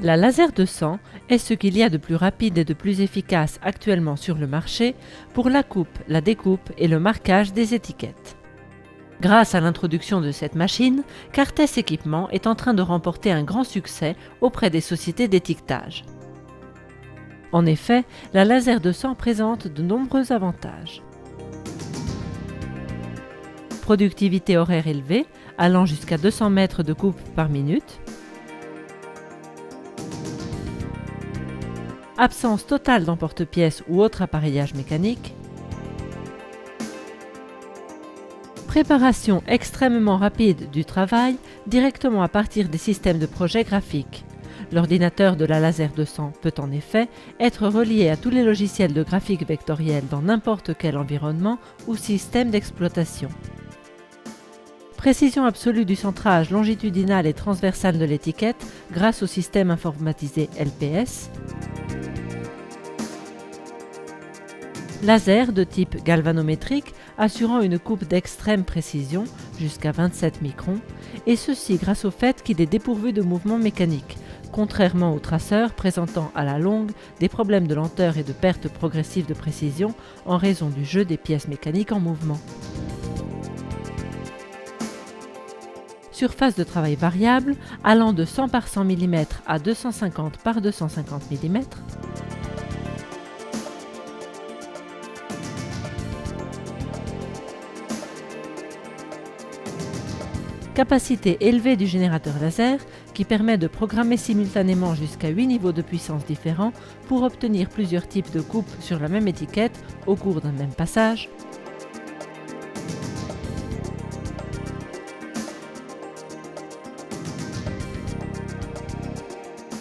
La laser 200 est ce qu'il y a de plus rapide et de plus efficace actuellement sur le marché pour la coupe, la découpe et le marquage des étiquettes. Grâce à l'introduction de cette machine, Cartès Équipement est en train de remporter un grand succès auprès des sociétés d'étiquetage. En effet, la laser 200 présente de nombreux avantages. Productivité horaire élevée, allant jusqu'à 200 mètres de coupe par minute. Absence totale d'emporte-pièces ou autre appareillage mécanique. Préparation extrêmement rapide du travail directement à partir des systèmes de projet graphiques. L'ordinateur de la laser 200 peut en effet être relié à tous les logiciels de graphique vectoriel dans n'importe quel environnement ou système d'exploitation. Précision absolue du centrage longitudinal et transversal de l'étiquette grâce au système informatisé LPS. Laser de type galvanométrique assurant une coupe d'extrême précision jusqu'à 27 microns, et ceci grâce au fait qu'il est dépourvu de mouvement mécanique, contrairement au traceur présentant à la longue des problèmes de lenteur et de perte progressive de précision en raison du jeu des pièces mécaniques en mouvement. Surface de travail variable allant de 100 par 100 mm à 250 par 250 mm. Capacité élevée du générateur laser qui permet de programmer simultanément jusqu'à 8 niveaux de puissance différents pour obtenir plusieurs types de coupes sur la même étiquette au cours d'un même passage.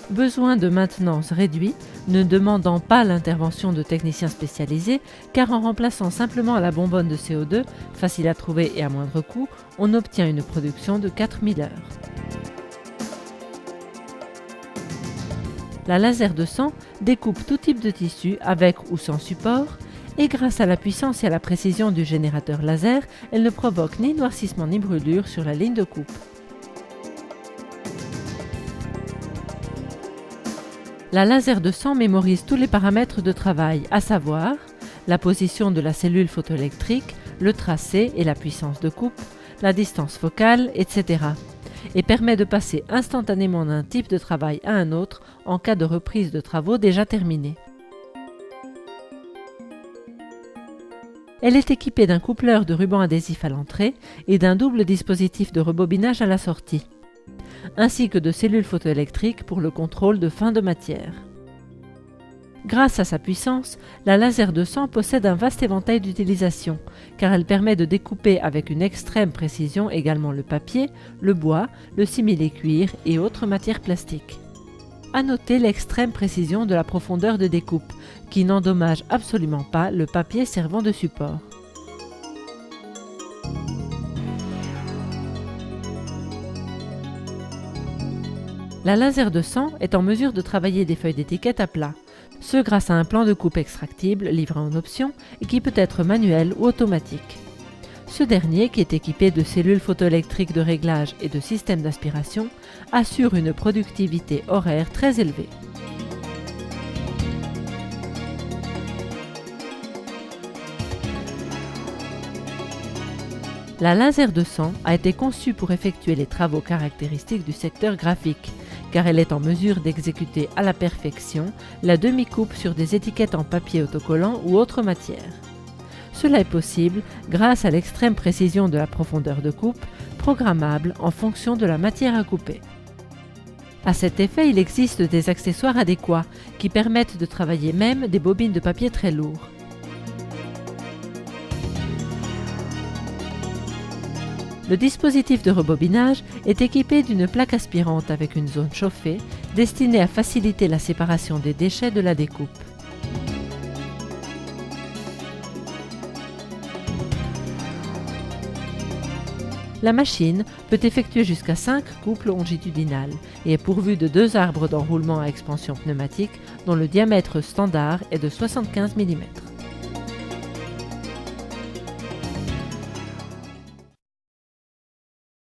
Besoin de maintenance réduit, ne demandant pas l'intervention de techniciens spécialisés, car en remplaçant simplement la bonbonne de CO2, facile à trouver et à moindre coût, on obtient une production de 4000 heures. La laser 200 découpe tout type de tissu avec ou sans support, et grâce à la puissance et à la précision du générateur laser, elle ne provoque ni noircissement ni brûlure sur la ligne de coupe. La laser 200 mémorise tous les paramètres de travail, à savoir la position de la cellule photoélectrique, le tracé et la puissance de coupe, la distance focale, etc. et permet de passer instantanément d'un type de travail à un autre en cas de reprise de travaux déjà terminés. Elle est équipée d'un coupleur de ruban adhésif à l'entrée et d'un double dispositif de rebobinage à la sortie, ainsi que de cellules photoélectriques pour le contrôle de fin de matière. Grâce à sa puissance, la laser 200 possède un vaste éventail d'utilisation, car elle permet de découper avec une extrême précision également le papier, le bois, le simili-cuir et autres matières plastiques. À noter l'extrême précision de la profondeur de découpe, qui n'endommage absolument pas le papier servant de support. La laser 200 est en mesure de travailler des feuilles d'étiquette à plat, ce grâce à un plan de coupe extractible livré en option et qui peut être manuel ou automatique. Ce dernier, qui est équipé de cellules photoélectriques de réglage et de systèmes d'aspiration, assure une productivité horaire très élevée. La laser 200 a été conçue pour effectuer les travaux caractéristiques du secteur graphique, car elle est en mesure d'exécuter à la perfection la demi-coupe sur des étiquettes en papier autocollant ou autre matière. Cela est possible grâce à l'extrême précision de la profondeur de coupe, programmable en fonction de la matière à couper. À cet effet, il existe des accessoires adéquats qui permettent de travailler même des bobines de papier très lourds. Le dispositif de rebobinage est équipé d'une plaque aspirante avec une zone chauffée destinée à faciliter la séparation des déchets de la découpe. La machine peut effectuer jusqu'à 5 coupes longitudinales et est pourvue de 2 arbres d'enroulement à expansion pneumatique dont le diamètre standard est de 75 mm.